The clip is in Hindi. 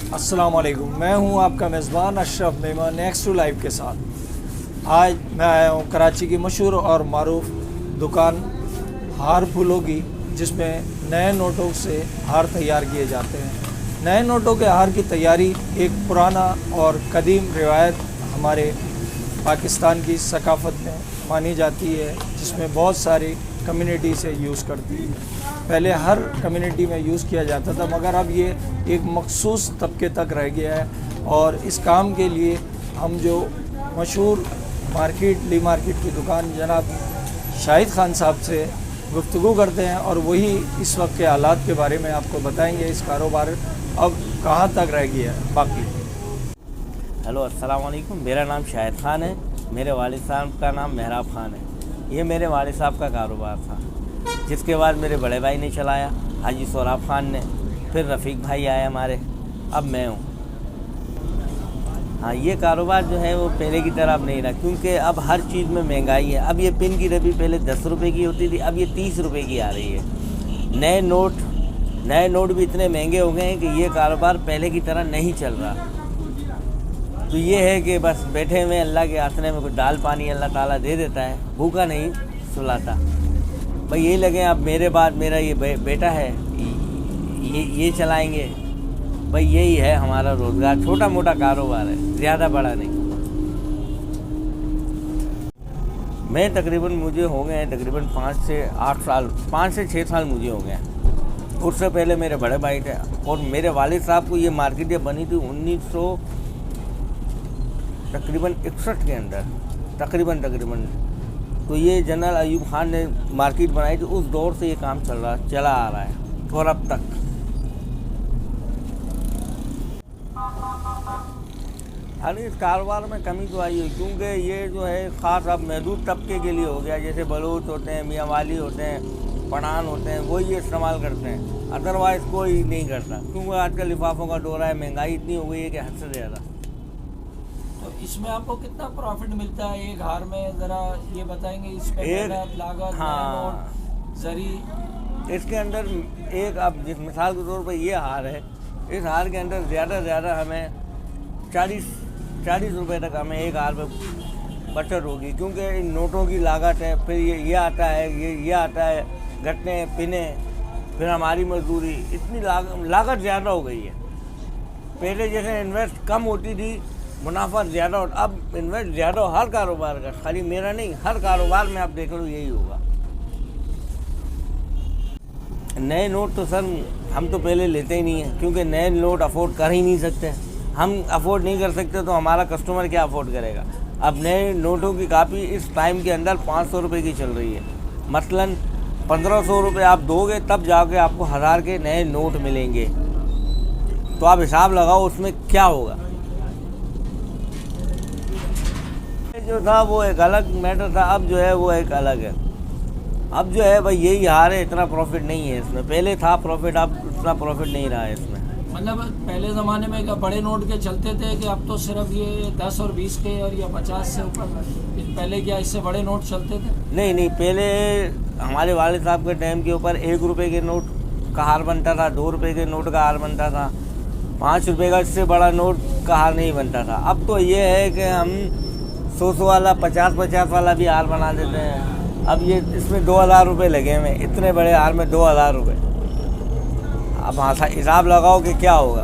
अस्सलाम वालेकुम। मैं हूं आपका मेज़बान Ashraf Memon next to live के साथ। आज मैं आया हूं कराची की मशहूर और मारूफ दुकान हार फूलों की, जिसमें नए नोटों से हार तैयार किए जाते हैं। नए नोटों के हार की तैयारी एक पुराना और कदीम रिवायत हमारे पाकिस्तान की सकाफ़त में मानी जाती है, जिसमें बहुत सारी कम्युनिटी से यूज़ करती है। पहले हर कम्युनिटी में यूज़ किया जाता था, मगर अब ये एक मखसूस तबके तक रह गया है। और इस काम के लिए हम जो मशहूर ली मार्केट की दुकान जनाब शाहिद खान साहब से गुफ्तगू करते हैं, और वही इस वक्त के हालात के बारे में आपको बताएंगे। इस कारोबार अब कहाँ तक रह गया है बाकी। हेलो, अस्सलाम वालेकुम। मेरा नाम शाहिद खान है। मेरे वालिद साहब का नाम मेहराब खान है। ये मेरे वालिद साहब का कारोबार था, जिसके बाद मेरे बड़े भाई ने चलाया, हाजी सोराब खान ने, फिर रफ़ीक भाई आए हमारे, अब मैं हूँ। हाँ, ये कारोबार जो है वो पहले की तरह अब नहीं रहा, क्योंकि अब हर चीज़ में महंगाई है। अब ये पिन की डब्बी पहले 10 रुपये की होती थी, अब ये 30 रुपये की आ रही है। नए नोट भी इतने महंगे हो गए हैं कि ये कारोबार पहले की तरह नहीं चल रहा। तो ये है कि बस बैठे हुए अल्लाह के आसरे में कुछ दाल पानी अल्लाह ताला दे देता है, भूखा नहीं सुलाता। भाई यही लगे, अब मेरे बाद मेरा ये बेटा है, ये चलाएंगे। भाई यही है हमारा रोज़गार, छोटा मोटा कारोबार है, ज़्यादा बड़ा नहीं। मैं तकरीबन मुझे हो गए हैं तकरीबन 5 से 8 साल, 5 से 6 साल मुझे हो गए हैं। उससे पहले मेरे बड़े भाई थे, और मेरे वालिद साहब को ये मार्केट ये बनी थी 1900 तकरीबन 61 के अंदर, तकरीबन। तो ये जनरल अयूब खान ने मार्केट बनाई थी, उस दौर से ये काम चला आ रहा है और अब तक। हालांकि इस कारोबार में कमी तो आई है, क्योंकि ये जो है ख़ास अब महदूद तबके के लिए हो गया। जैसे बलूच होते हैं, मियाँ वाली होते हैं, पठान होते हैं, वही ये इस्तेमाल करते हैं, अदरवाइज़ कोई नहीं करता। क्योंकि आजकल लिफाफों का दौर है, महंगाई इतनी हो गई है कि हद से ज़्यादा। इसमें आपको कितना प्रॉफिट मिलता है एक हार में, ज़रा ये बताएंगे। इसमें लागत, हाँ, जरी इसके अंदर एक, अब जिस मिसाल के तौर पर ये हार है, इस हार के अंदर ज़्यादा से ज़्यादा हमें 40 रुपए तक हमें एक हार में बचत होगी, क्योंकि इन नोटों की लागत है, फिर ये आता है, ये आता है, गट्टे पिने, फिर हमारी मजदूरी, इतनी लागत ज़्यादा हो गई है। पहले जैसे इन्वेस्ट कम होती थी, मुनाफा ज़्यादा, और अब इन्वेस्ट ज़्यादा हो हर कारोबार का, खाली मेरा नहीं, हर कारोबार में आप देख लो यही होगा। नए नोट तो सर हम तो पहले लेते ही नहीं हैं, क्योंकि नए नोट अफोर्ड कर ही नहीं सकते। हम अफोर्ड नहीं कर सकते तो हमारा कस्टमर क्या अफोर्ड करेगा। अब नए नोटों की कापी इस टाइम के अंदर 500 रुपये की चल रही है। मसलन 1500 रुपये आप दोगे तब जाके आपको 1000 के नए नोट मिलेंगे। तो आप हिसाब लगाओ उसमें क्या होगा। जो था वो एक अलग मैटर था, अब जो है वो एक अलग है। अब जो है भाई यही हार है, इतना प्रॉफिट नहीं है इसमें। पहले था प्रॉफिट, अब इतना प्रॉफिट नहीं रहा है इसमें। मतलब पहले ज़माने में क्या बड़े नोट के चलते थे कि अब तो सिर्फ ये 10 और 20 के और या 50 से ऊपर, पहले क्या इससे बड़े नोट चलते थे? नहीं, पहले हमारे वालिद साहब के टाइम के ऊपर 1 रुपये के नोट का हार बनता था, 2 रुपये के नोट का हार बनता था, 5 रुपये का इससे बड़ा नोट का हार नहीं बनता था। अब तो ये है कि हम 100 वाला, 50 वाला भी हार बना देते हैं। अब ये इसमें 2000 रुपये लगे हुए, इतने बड़े हार में 2000 रुपये। अब हाँ, हिसाब लगाओ कि क्या होगा।